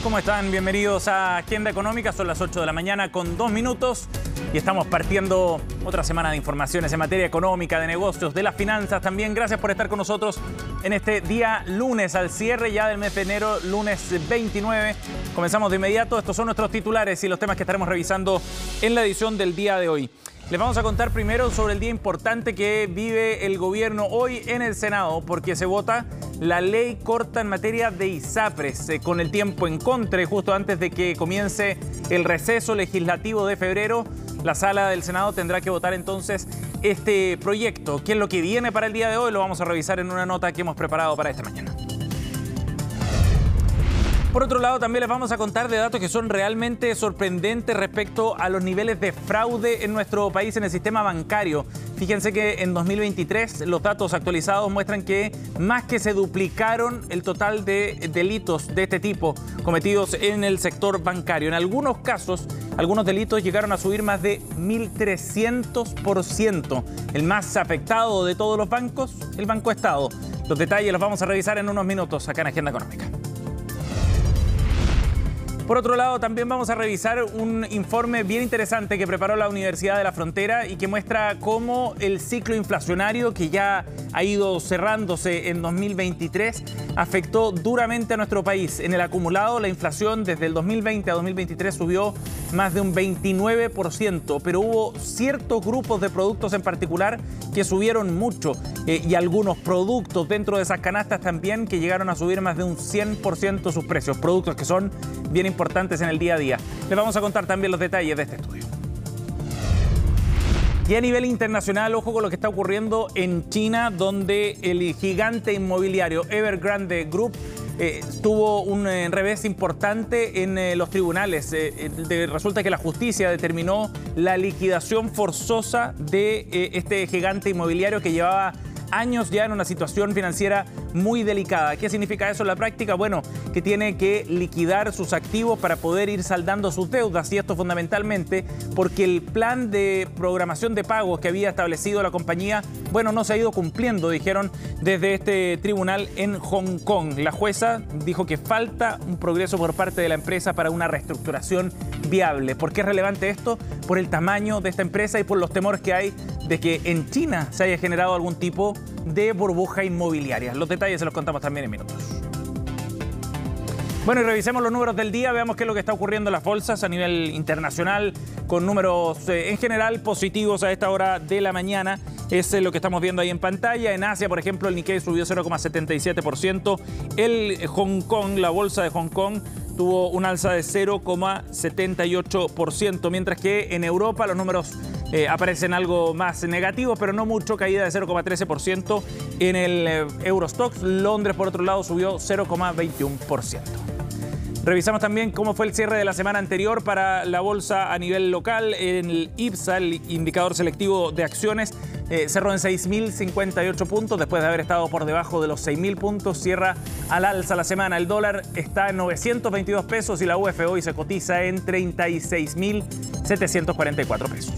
¿Cómo están? Bienvenidos a Agenda Económica. Son las 8 de la mañana con 2 minutos y estamos partiendo otra semana de informaciones en materia económica, de negocios, de las finanzas también. Gracias por estar con nosotros en este día lunes, al cierre ya del mes de enero, lunes 29. Comenzamos de inmediato. Estos son nuestros titulares y los temas que estaremos revisando en la edición del día de hoy. Les vamos a contar primero sobre el día importante que vive el gobierno hoy en el Senado, porque se vota la ley corta en materia de ISAPRES, con el tiempo en contra, y justo antes de que comience el receso legislativo de febrero. La sala del Senado tendrá que votar entonces este proyecto. ¿Qué es lo que viene para el día de hoy? Lo vamos a revisar en una nota que hemos preparado para esta mañana. Por otro lado, también les vamos a contar de datos que son realmente sorprendentes respecto a los niveles de fraude en nuestro país en el sistema bancario. Fíjense que en 2023 los datos actualizados muestran que más que se duplicaron el total de delitos de este tipo cometidos en el sector bancario. En algunos casos, algunos delitos llegaron a subir más de 1.300%. El más afectado de todos los bancos, el Banco Estado. Los detalles los vamos a revisar en unos minutos acá en Agenda Económica. Por otro lado, también vamos a revisar un informe bien interesante que preparó la Universidad de la Frontera y que muestra cómo el ciclo inflacionario, que ya ha ido cerrándose en 2023, afectó duramente a nuestro país. En el acumulado, la inflación desde el 2020 a 2023 subió más de un 29%, pero hubo ciertos grupos de productos en particular que subieron mucho y algunos productos dentro de esas canastas también que llegaron a subir más de un 100% sus precios, productos que son bien importantes en el día a día. Les vamos a contar también los detalles de este estudio. Y a nivel internacional, ojo con lo que está ocurriendo en China, donde el gigante inmobiliario Evergrande Group tuvo un revés importante en los tribunales. Resulta que la justicia determinó la liquidación forzosa de este gigante inmobiliario que llevaba años ya en una situación financiera muy delicada. ¿Qué significa eso en la práctica? Bueno, que tiene que liquidar sus activos para poder ir saldando sus deudas, y esto fundamentalmente porque el plan de programación de pagos que había establecido la compañía, bueno, no se ha ido cumpliendo, dijeron desde este tribunal en Hong Kong. La jueza dijo que falta un progreso por parte de la empresa para una reestructuración viable. ¿Por qué es relevante esto? Por el tamaño de esta empresa y por los temores que hay de que en China se haya generado algún tipo de burbuja inmobiliaria. Los detalles se los contamos también en minutos. Bueno, y revisemos los números del día, veamos qué es lo que está ocurriendo en las bolsas a nivel internacional, con números en general positivos a esta hora de la mañana. Es lo que estamos viendo ahí en pantalla. En Asia, por ejemplo, el Nikkei subió 0,77%. El Hong Kong, la bolsa de Hong Kong, tuvo un alza de 0,78%, mientras que en Europa los números aparecen algo más negativos, pero no mucho, caída de 0,13% en el Eurostoxx. Londres, por otro lado, subió 0,21%. Revisamos también cómo fue el cierre de la semana anterior para la bolsa a nivel local. En el IPSA, el indicador selectivo de acciones, cerró en 6.058 puntos. Después de haber estado por debajo de los 6.000 puntos, cierra al alza la semana. El dólar está en 922 pesos y la UF hoy se cotiza en 36.744 pesos.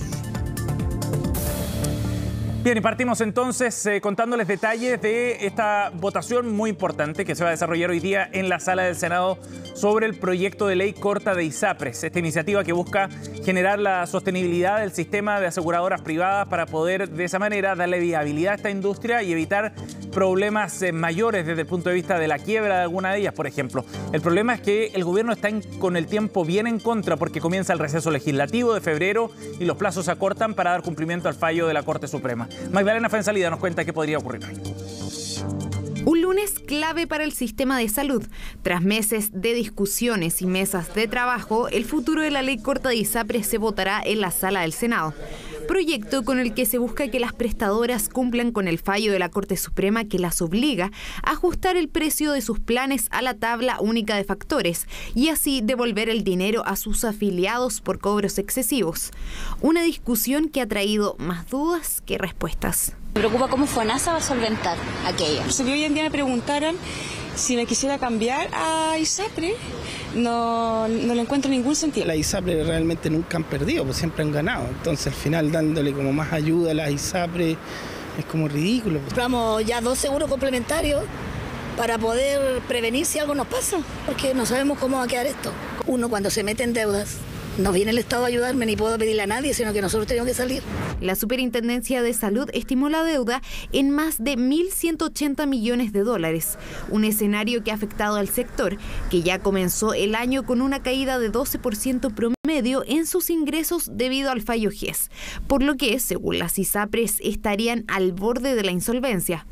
Bien, y partimos entonces contándoles detalles de esta votación muy importante que se va a desarrollar hoy día en la sala del Senado sobre el proyecto de ley corta de ISAPRES, esta iniciativa que busca generar la sostenibilidad del sistema de aseguradoras privadas para poder de esa manera darle viabilidad a esta industria y evitar problemas mayores desde el punto de vista de la quiebra de alguna de ellas, por ejemplo. El problema es que el gobierno está con el tiempo bien en contra porque comienza el receso legislativo de febrero y los plazos se acortan para dar cumplimiento al fallo de la Corte Suprema. Magdalena Fuenzalida nos cuenta qué podría ocurrir hoy. Un lunes clave para el sistema de salud. Tras meses de discusiones y mesas de trabajo, el futuro de la ley corta de ISAPRES se votará en la sala del Senado. Proyecto con el que se busca que las prestadoras cumplan con el fallo de la Corte Suprema que las obliga a ajustar el precio de sus planes a la tabla única de factores y así devolver el dinero a sus afiliados por cobros excesivos. Una discusión que ha traído más dudas que respuestas. Me preocupa cómo FONASA va a solventar aquello. Si hoy en día me preguntaran si me quisiera cambiar a ISAPRES, no le encuentro ningún sentido. Las ISAPRES realmente nunca han perdido, pues siempre han ganado. Entonces al final dándole como más ayuda a las ISAPRES es como ridículo. Compramos ya 2 seguros complementarios para poder prevenir si algo nos pasa, porque no sabemos cómo va a quedar esto. Uno cuando se mete en deudas, no viene el Estado a ayudarme ni puedo pedirle a nadie, sino que nosotros tenemos que salir. La Superintendencia de Salud estimó la deuda en más de 1.180 millones de dólares, un escenario que ha afectado al sector, que ya comenzó el año con una caída de 12% promedio en sus ingresos debido al fallo GES, por lo que, según las ISAPRES, estarían al borde de la insolvencia.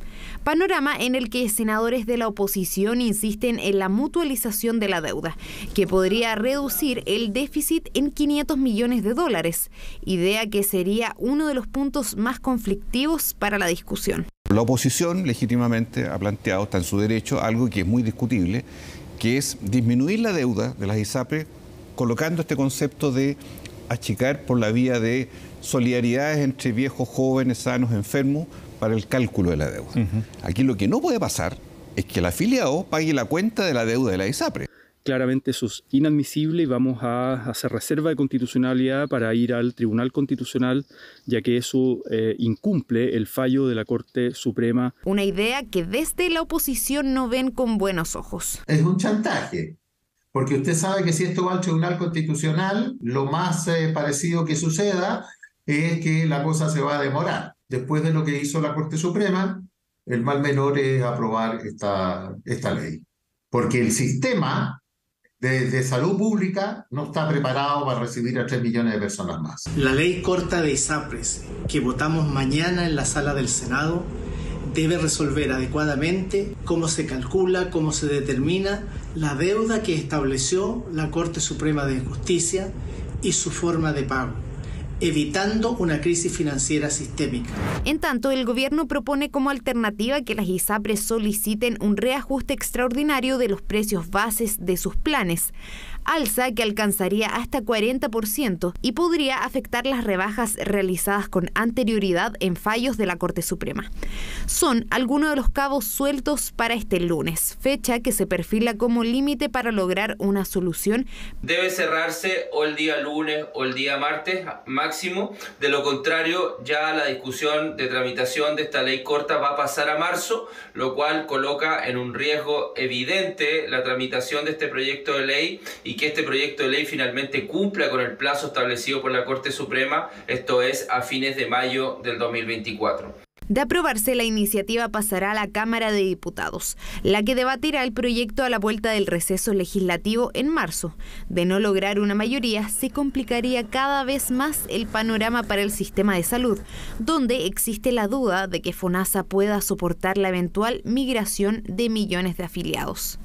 Panorama en el que senadores de la oposición insisten en la mutualización de la deuda, que podría reducir el déficit en 500 millones de dólares, idea que sería uno de los puntos más conflictivos para la discusión. La oposición legítimamente ha planteado, está en su derecho, algo que es muy discutible, que es disminuir la deuda de las ISAPRES colocando este concepto de achicar por la vía de solidaridades entre viejos, jóvenes, sanos, enfermos, para el cálculo de la deuda. Aquí lo que no puede pasar es que el afiliado pague la cuenta de la deuda de la ISAPRES. Claramente eso es inadmisible y vamos a hacer reserva de constitucionalidad para ir al Tribunal Constitucional, ya que eso incumple el fallo de la Corte Suprema. Una idea que desde la oposición no ven con buenos ojos. Es un chantaje, porque usted sabe que si esto va al Tribunal Constitucional, lo más parecido que suceda es que la cosa se va a demorar. Después de lo que hizo la Corte Suprema, el mal menor es aprobar esta ley. Porque el sistema de salud pública no está preparado para recibir a 3 millones de personas más. La ley corta de ISAPRES, que votamos mañana en la sala del Senado, debe resolver adecuadamente cómo se calcula, cómo se determina la deuda que estableció la Corte Suprema de Justicia y su forma de pago, evitando una crisis financiera sistémica. En tanto, el gobierno propone como alternativa que las ISAPRES soliciten un reajuste extraordinario de los precios bases de sus planes, alza que alcanzaría hasta 40% y podría afectar las rebajas realizadas con anterioridad en fallos de la Corte Suprema. Son algunos de los cabos sueltos para este lunes, fecha que se perfila como límite para lograr una solución. Debe cerrarse o el día lunes o el día martes máximo, de lo contrario ya la discusión de tramitación de esta ley corta va a pasar a marzo, lo cual coloca en un riesgo evidente la tramitación de este proyecto de ley y que este proyecto de ley finalmente cumpla con el plazo establecido por la Corte Suprema, esto es a fines de mayo del 2024. De aprobarse, la iniciativa pasará a la Cámara de Diputados, la que debatirá el proyecto a la vuelta del receso legislativo en marzo. De no lograr una mayoría, se complicaría cada vez más el panorama para el sistema de salud, donde existe la duda de que FONASA pueda soportar la eventual migración de millones de afiliados.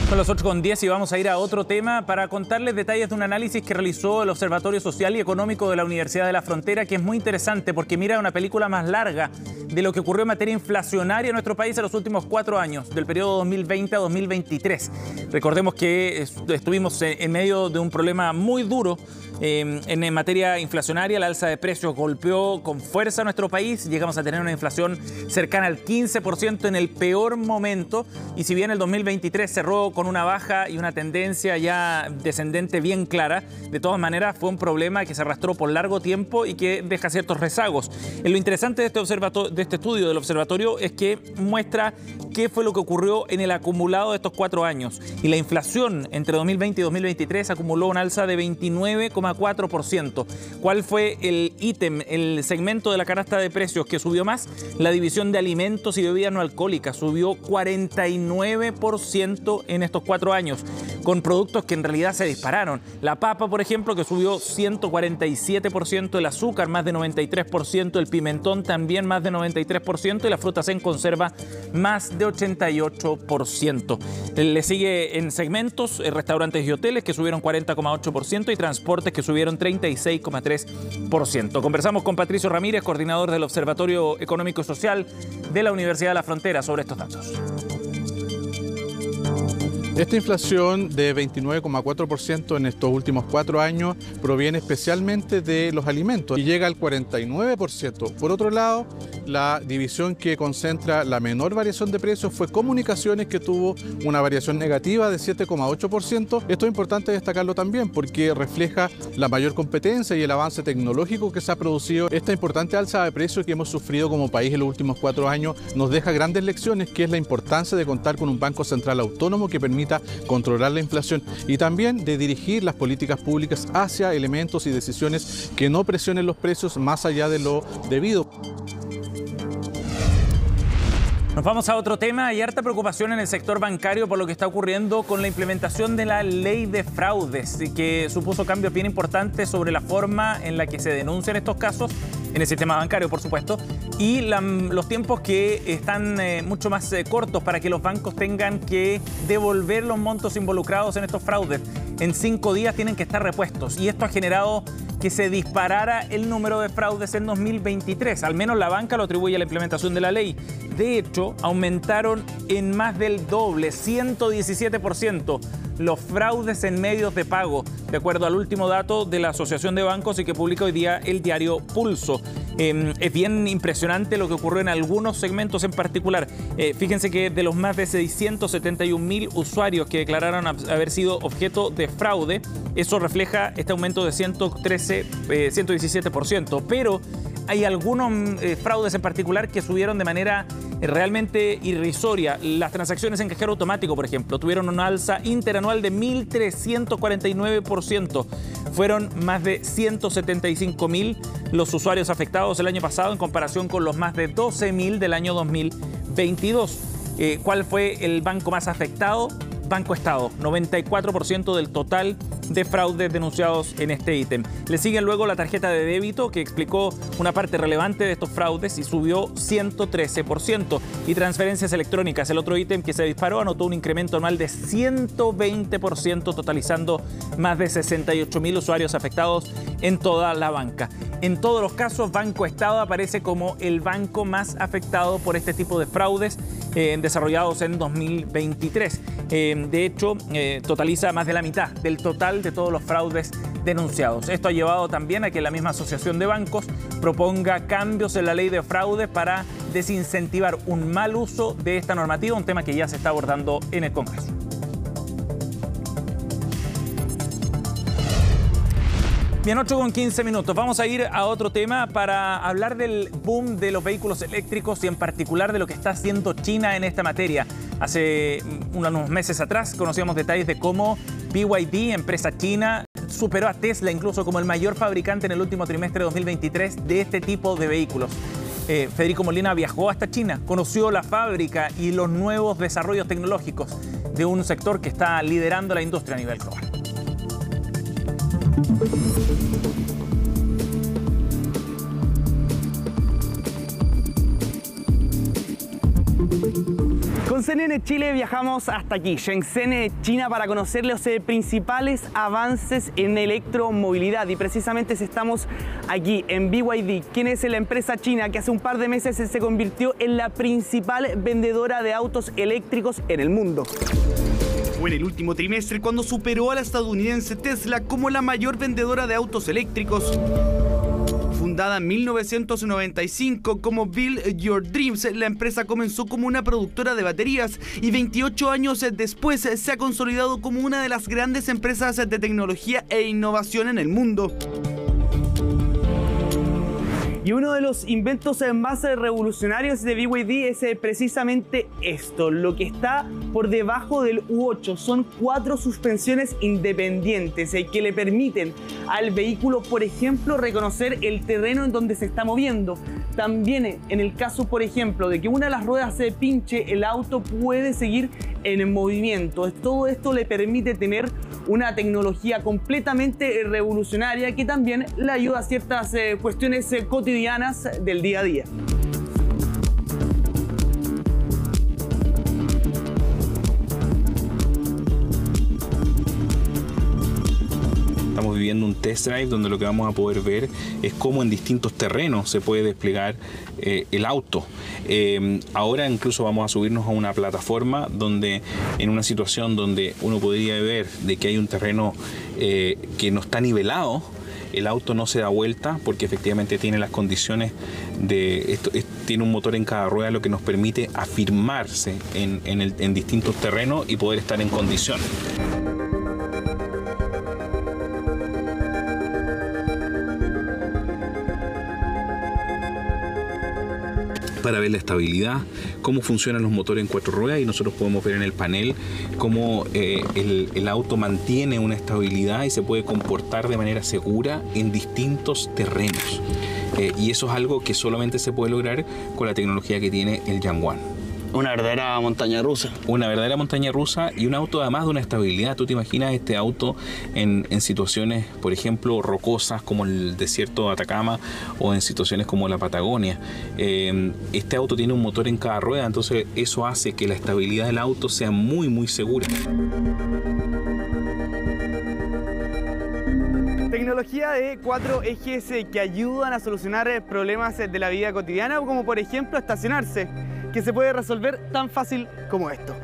Son las 8:10 y vamos a ir a otro tema para contarles detalles de un análisis que realizó el Observatorio Social y Económico de la Universidad de la Frontera, que es muy interesante porque mira una película más larga de lo que ocurrió en materia inflacionaria en nuestro país en los últimos 4 años, del periodo 2020 a 2023. Recordemos que estuvimos en medio de un problema muy duro en materia inflacionaria. El alza de precios golpeó con fuerza a nuestro país. Llegamos a tener una inflación cercana al 15% en el peor momento. Y si bien el 2023 cerró con una baja y una tendencia ya descendente bien clara, de todas maneras fue un problema que se arrastró por largo tiempo y que deja ciertos rezagos. Lo interesante de este estudio del observatorio es que muestra qué fue lo que ocurrió en el acumulado de estos 4 años. Y la inflación entre 2020 y 2023 acumuló un alza de 29,4%. ¿Cuál fue el ítem, el segmento de la canasta de precios que subió más? La división de alimentos y bebidas no alcohólicas subió 49% en estos 4 años, con productos que en realidad se dispararon. La papa, por ejemplo, que subió 147%, el azúcar más de 93%, el pimentón también más de 93% y las frutas en conserva más de 88%. Le sigue en segmentos restaurantes y hoteles, que subieron 40,8%, y transportes, que subieron 36,3%. Conversamos con Patricio Ramírez, coordinador del Observatorio Económico y Social de la Universidad de la Frontera, sobre estos datos. Esta inflación de 29,4% en estos últimos 4 años proviene especialmente de los alimentos y llega al 49%. Por otro lado, la división que concentra la menor variación de precios fue comunicaciones, que tuvo una variación negativa de 7,8%. Esto es importante destacarlo también porque refleja la mayor competencia y el avance tecnológico que se ha producido. Esta importante alza de precios que hemos sufrido como país en los últimos 4 años nos deja grandes lecciones, que es la importancia de contar con un banco central autónomo que permita controlar la inflación y también de dirigir las políticas públicas hacia elementos y decisiones que no presionen los precios más allá de lo debido. Nos vamos a otro tema. Hay harta preocupación en el sector bancario por lo que está ocurriendo con la implementación de la ley de fraudes, que supuso cambios bien importantes sobre la forma en la que se denuncian estos casos en el sistema bancario, por supuesto, y los tiempos que están mucho más cortos para que los bancos tengan que devolver los montos involucrados en estos fraudes. En 5 días tienen que estar repuestos, y esto ha generado que se disparara el número de fraudes en 2023. Al menos la banca lo atribuye a la implementación de la ley. De hecho, aumentaron en más del doble, 117%, los fraudes en medios de pago, de acuerdo al último dato de la Asociación de Bancos y que publica hoy día el diario Pulso. Es bien impresionante lo que ocurrió en algunos segmentos en particular. Fíjense que de los más de 671.000 usuarios que declararon haber sido objeto de fraude, eso refleja este aumento de 117%, pero hay algunos fraudes en particular que subieron de manera realmente irrisoria. Las transacciones en cajero automático, por ejemplo, tuvieron una alza interanual de 1.349%. Fueron más de 175.000 los usuarios afectados el año pasado en comparación con los más de 12.000 del año 2022. ¿Cuál fue el banco más afectado? Banco Estado, 94% del total de fraudes denunciados en este ítem. Le sigue luego la tarjeta de débito, que explicó una parte relevante de estos fraudes y subió 113%. Y transferencias electrónicas, el otro ítem que se disparó, anotó un incremento anual de 120%, totalizando más de 68.000 usuarios afectados en toda la banca. En todos los casos, Banco Estado aparece como el banco más afectado por este tipo de fraudes desarrollados en 2023. De hecho, totaliza más de la mitad del total de todos los fraudes denunciados. Esto ha llevado también a que la misma Asociación de Bancos proponga cambios en la ley de fraudes para desincentivar un mal uso de esta normativa, un tema que ya se está abordando en el Congreso. Bien, 8:15 minutos. Vamos a ir a otro tema para hablar del boom de los vehículos eléctricos y en particular de lo que está haciendo China en esta materia. Hace unos meses atrás conocíamos detalles de cómo BYD, empresa china, superó a Tesla incluso como el mayor fabricante en el último trimestre de 2023 de este tipo de vehículos. Federico Molina viajó hasta China, conoció la fábrica y los nuevos desarrollos tecnológicos de un sector que está liderando la industria a nivel global. Con CNN Chile viajamos hasta aquí, Shenzhen, China, para conocer los principales avances en electromovilidad. Y precisamente estamos aquí en BYD, quien es la empresa china que hace un par de meses se convirtió en la principal vendedora de autos eléctricos en el mundo. Fue en el último trimestre cuando superó a la estadounidense Tesla como la mayor vendedora de autos eléctricos. Fundada en 1995 como Build Your Dreams, la empresa comenzó como una productora de baterías y 28 años después se ha consolidado como una de las grandes empresas de tecnología e innovación en el mundo. Y uno de los inventos más revolucionarios de BYD es precisamente esto, lo que está por debajo del U8. Son 4 suspensiones independientes que le permiten al vehículo, por ejemplo, reconocer el terreno en donde se está moviendo. También en el caso, por ejemplo, de que una de las ruedas se pinche, el auto puede seguir en movimiento. Todo esto le permite tener una tecnología completamente revolucionaria que también le ayuda a ciertas cuestiones cotidianas del día a día. Estamos viviendo un test drive donde lo que vamos a poder ver es cómo en distintos terrenos se puede desplegar el auto. Ahora incluso vamos a subirnos a una plataforma donde en una situación donde uno podría ver de que hay un terreno que no está nivelado, el auto no se da vuelta porque efectivamente tiene las condiciones de esto, tiene un motor en cada rueda, lo que nos permite afirmarse en distintos terrenos y poder estar en condiciones. Para ver la estabilidad, cómo funcionan los motores en 4 ruedas, y nosotros podemos ver en el panel cómo el auto mantiene una estabilidad y se puede comportar de manera segura en distintos terrenos. Y eso es algo que solamente se puede lograr con la tecnología que tiene el Yanguan. Una verdadera montaña rusa. Una verdadera montaña rusa, y un auto además de una estabilidad. Tú te imaginas este auto en situaciones, por ejemplo, rocosas como el desierto de Atacama o en situaciones como la Patagonia. Este auto tiene un motor en cada rueda, entonces eso hace que la estabilidad del auto sea muy, muy segura. Tecnología de 4 ejes que ayudan a solucionar problemas de la vida cotidiana, como por ejemplo estacionarse, que se puede resolver tan fácil como esto.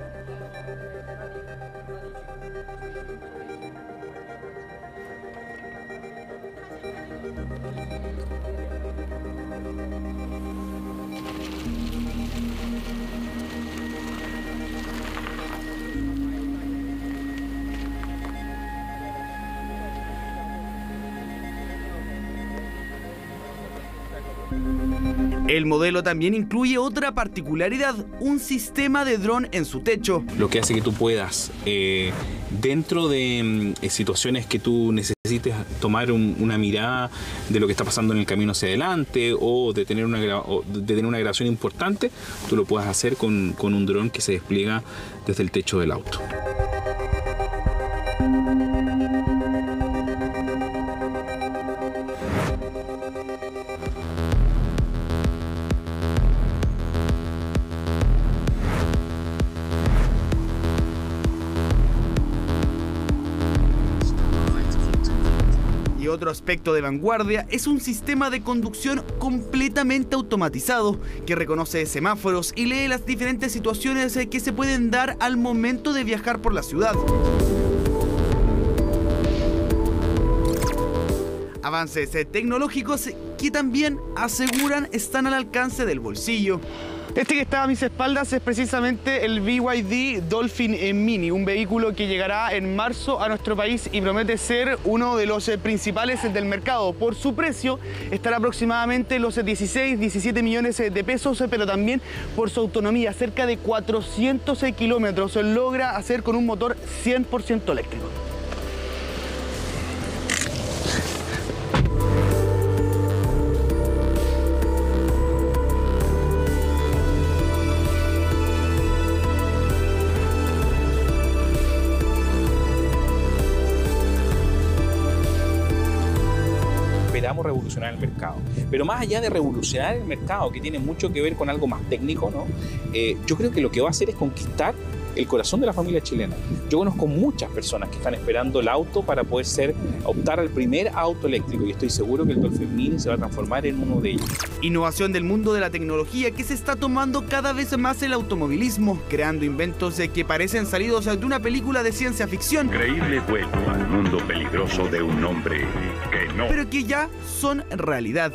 El modelo también incluye otra particularidad, un sistema de dron en su techo. Lo que hace que tú puedas, dentro de situaciones que tú necesites tomar una mirada de lo que está pasando en el camino hacia adelante o de tener una grabación importante, tú lo puedas hacer con un dron que se despliega desde el techo del auto. Y otro aspecto de vanguardia es un sistema de conducción completamente automatizado que reconoce semáforos y lee las diferentes situaciones que se pueden dar al momento de viajar por la ciudad. Avances tecnológicos que también aseguran están al alcance del bolsillo. Este que está a mis espaldas es precisamente el BYD Dolphin Mini, un vehículo que llegará en marzo a nuestro país y promete ser uno de los principales del mercado. Por su precio estará aproximadamente los 16-17 millones de pesos, pero también por su autonomía, cerca de 400 kilómetros, logra hacer con un motor 100% eléctrico. Esperamos revolucionar el mercado. Pero más allá de revolucionar el mercado, que tiene mucho que ver con algo más técnico, ¿no? Yo creo que lo que va a hacer es conquistar el corazón de la familia chilena. Yo conozco muchas personas que están esperando el auto para poder optar al primer auto eléctrico, y estoy seguro que el Dolphin Mini se va a transformar en uno de ellos. Innovación del mundo de la tecnología que se está tomando cada vez más el automovilismo, creando inventos que parecen salidos de una película de ciencia ficción. Increíble vuelo al mundo peligroso de un hombre que no. Pero que ya son realidad.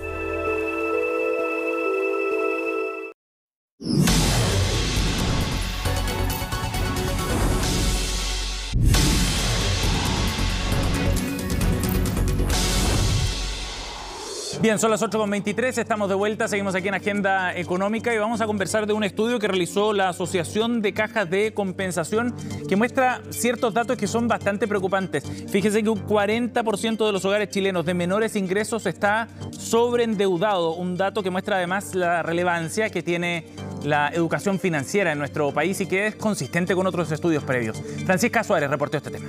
Bien, son las 8:23, estamos de vuelta, seguimos aquí en Agenda Económica y vamos a conversar de un estudio que realizó la Asociación de Cajas de Compensación que muestra ciertos datos que son bastante preocupantes. Fíjese que un 40% de los hogares chilenos de menores ingresos está sobreendeudado, un dato que muestra además la relevancia que tiene la educación financiera en nuestro país y que es consistente con otros estudios previos. Francisca Suárez reportó este tema.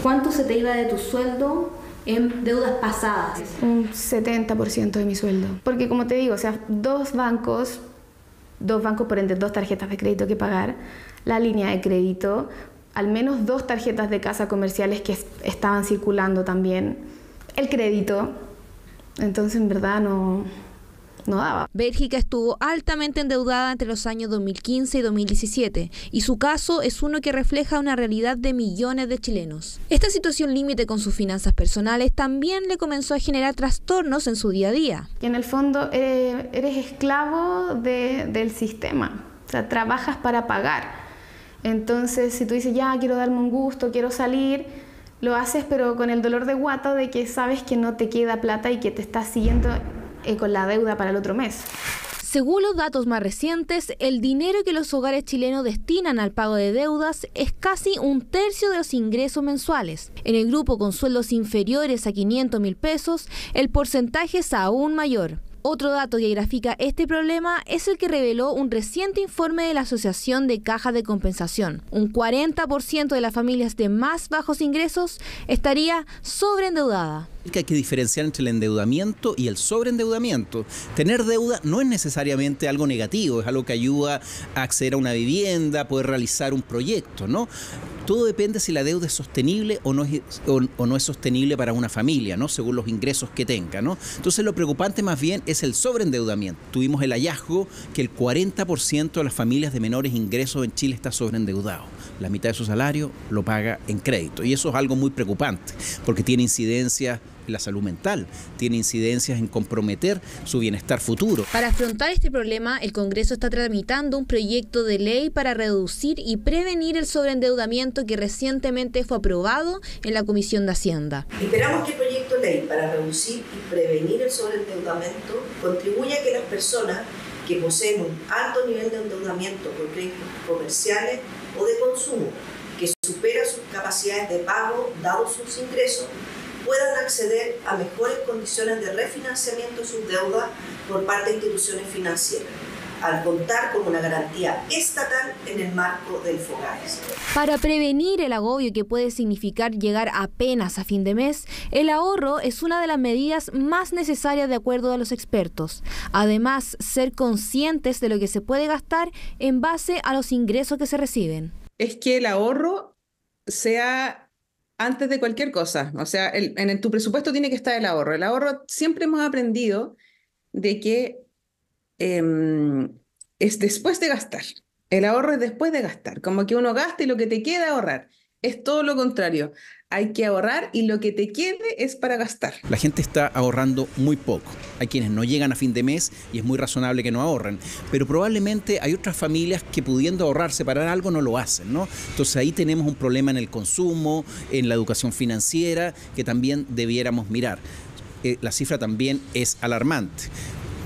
¿Cuánto se te iba de tu sueldo en deudas pasadas? Un 70% de mi sueldo. Porque como te digo, o sea, dos bancos, por ende 2 tarjetas de crédito que pagar, la línea de crédito, al menos 2 tarjetas de casa comerciales que estaban circulando también, el crédito. Entonces, en verdad, no no daba. Bélgica estuvo altamente endeudada entre los años 2015 y 2017 y su caso es uno que refleja una realidad de millones de chilenos. Esta situación límite con sus finanzas personales también le comenzó a generar trastornos en su día a día. Y en el fondo eres esclavo del sistema, o sea, trabajas para pagar. Entonces, si tú dices, ya quiero darme un gusto, quiero salir, lo haces pero con el dolor de guata de que sabes que no te queda plata y que te estás siguiendo con la deuda para el otro mes. Según los datos más recientes, el dinero que los hogares chilenos destinan al pago de deudas es casi 1/3 de los ingresos mensuales. En el grupo con sueldos inferiores a 500.000 pesos, el porcentaje es aún mayor. Otro dato que grafica este problema es el que reveló un reciente informe de la Asociación de Cajas de Compensación. Un 40% de las familias de más bajos ingresos estaría sobreendeudada. Hay que diferenciar entre el endeudamiento y el sobreendeudamiento. Tener deuda no es necesariamente algo negativo, es algo que ayuda a acceder a una vivienda, a poder realizar un proyecto, ¿no? Todo depende si la deuda es sostenible o no es sostenible para una familia, ¿no? Según los ingresos que tenga, ¿no? Entonces lo preocupante más bien es el sobreendeudamiento. Tuvimos el hallazgo que el 40% de las familias de menores ingresos en Chile está sobreendeudado. La mitad de su salario lo paga en crédito. Y eso es algo muy preocupante, porque tiene incidencias en la salud mental, tiene incidencias en comprometer su bienestar futuro. Para afrontar este problema, el Congreso está tramitando un proyecto de ley para reducir y prevenir el sobreendeudamiento que recientemente fue aprobado en la Comisión de Hacienda. Esperamos que el proyecto de ley para reducir y prevenir el sobreendeudamiento contribuya a que las personas que poseen un alto nivel de endeudamiento por créditos comerciales o de consumo, que supera sus capacidades de pago dados sus ingresos, puedan acceder a mejores condiciones de refinanciamiento de sus deudas por parte de instituciones financieras, al contar con una garantía estatal en el marco del FOGAES. Para prevenir el agobio que puede significar llegar apenas a fin de mes, el ahorro es una de las medidas más necesarias de acuerdo a los expertos. Además, ser conscientes de lo que se puede gastar en base a los ingresos que se reciben. Es que el ahorro sea antes de cualquier cosa, o sea, en tu presupuesto tiene que estar el ahorro. El ahorro siempre hemos aprendido de que es después de gastar. El ahorro es después de gastar, como que uno gasta y lo que te queda ahorrar. Es todo lo contrario. Hay que ahorrar y lo que te quede es para gastar. La gente está ahorrando muy poco. Hay quienes no llegan a fin de mes y es muy razonable que no ahorren. Pero probablemente hay otras familias que pudiendo ahorrar, separar algo, no lo hacen, ¿no? Entonces ahí tenemos un problema en el consumo, en la educación financiera, que también debiéramos mirar. La cifra también es alarmante.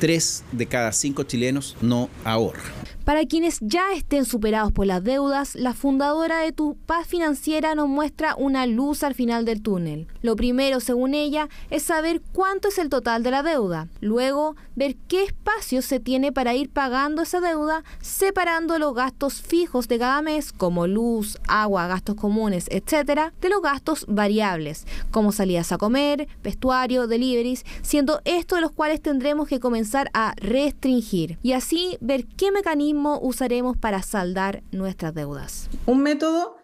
3 de cada 5 chilenos no ahorran. Para quienes ya estén superados por las deudas, la fundadora de Tu Paz Financiera nos muestra una luz al final del túnel. Lo primero, según ella, es saber cuánto es el total de la deuda. Luego, ver qué espacio se tiene para ir pagando esa deuda, separando los gastos fijos de cada mes, como luz, agua, gastos comunes, etc., de los gastos variables, como salidas a comer, vestuario, deliveries, siendo estos de los cuales tendremos que comenzar a restringir. Y así, ver qué mecanismo usaremos para saldar nuestras deudas. Un método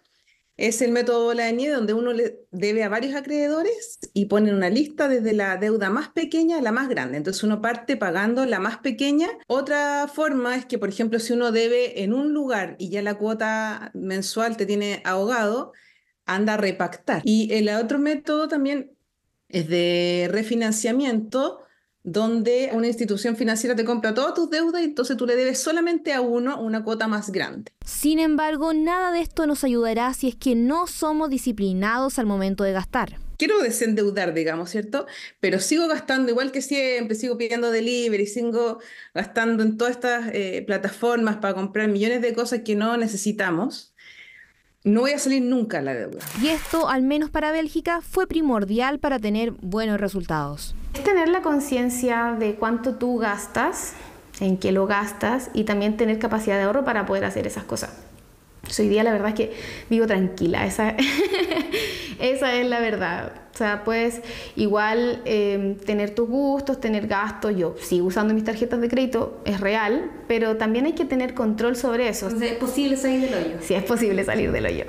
es el método bola de nieve, donde uno le debe a varios acreedores y pone una lista desde la deuda más pequeña a la más grande. Entonces uno parte pagando la más pequeña. Otra forma es que, por ejemplo, si uno debe en un lugar y ya la cuota mensual te tiene ahogado, anda a repactar. Y el otro método también es de refinanciamiento, donde una institución financiera te compra todas tus deudas y entonces tú le debes solamente a uno una cuota más grande. Sin embargo, nada de esto nos ayudará si es que no somos disciplinados al momento de gastar. Quiero desendeudar, digamos, ¿cierto? Pero sigo gastando igual que siempre, sigo pidiendo delivery, sigo gastando en todas estas plataformas para comprar millones de cosas que no necesitamos. No voy a salir nunca a la deuda. Y esto, al menos para Bélgica, fue primordial para tener buenos resultados. Es tener la conciencia de cuánto tú gastas, en qué lo gastas y también tener capacidad de ahorro para poder hacer esas cosas. Hoy día la verdad es que vivo tranquila, esa es la verdad. O sea, puedes igual tener tus gustos, tener gastos. Yo sigo usando mis tarjetas de crédito, es real, pero también hay que tener control sobre eso. Entonces, ¿es posible salir del hoyo? Sí, es posible salir del hoyo.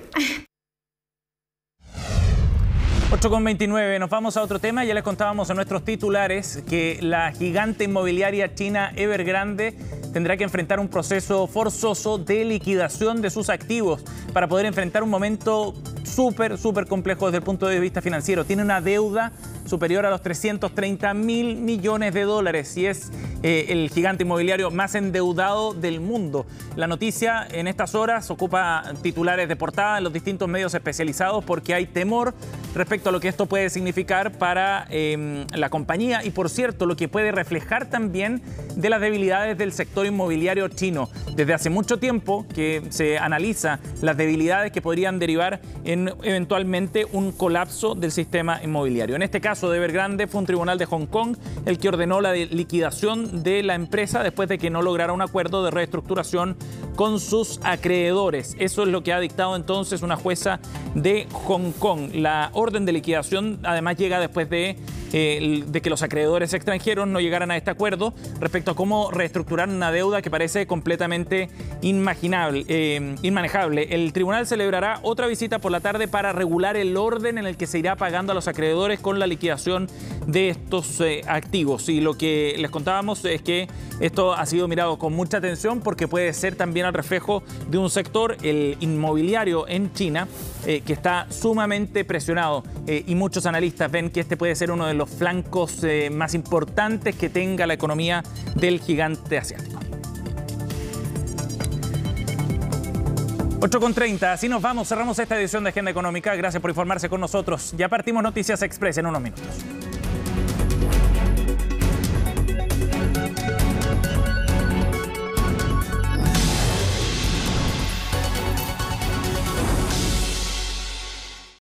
8:29, nos vamos a otro tema. Ya les contábamos en nuestros titulares que la gigante inmobiliaria china Evergrande tendrá que enfrentar un proceso forzoso de liquidación de sus activos para poder enfrentar un momento súper complejo desde el punto de vista financiero. Tiene una deuda superior a los 330.000 millones de dólares y es el gigante inmobiliario más endeudado del mundo. La noticia en estas horas ocupa titulares de portada en los distintos medios especializados porque hay temor respecto a lo que esto puede significar para la compañía y, por cierto, lo que puede reflejar también de las debilidades del sector inmobiliario chino. Desde hace mucho tiempo que se analiza las debilidades que podrían derivar en eventualmente un colapso del sistema inmobiliario. En este caso de Evergrande fue un tribunal de Hong Kong el que ordenó la liquidación de la empresa después de que no lograra un acuerdo de reestructuración con sus acreedores. Eso es lo que ha dictado entonces una jueza de Hong Kong. La orden de liquidación además llega después de que los acreedores extranjeros no llegaran a este acuerdo respecto a cómo reestructurar una deuda que parece completamente inmanejable. El tribunal celebrará otra visita por la tarde para regular el orden en el que se irá pagando a los acreedores con la liquidación de estos activos. Y lo que les contábamos es que esto ha sido mirado con mucha atención porque puede ser también el reflejo de un sector, el inmobiliario en China, que está sumamente presionado y muchos analistas ven que este puede ser uno de los flancos más importantes que tenga la economía del gigante asiático. 8:30, así nos vamos, cerramos esta edición de Agenda Económica. Gracias por informarse con nosotros. Ya partimos Noticias Express en unos minutos.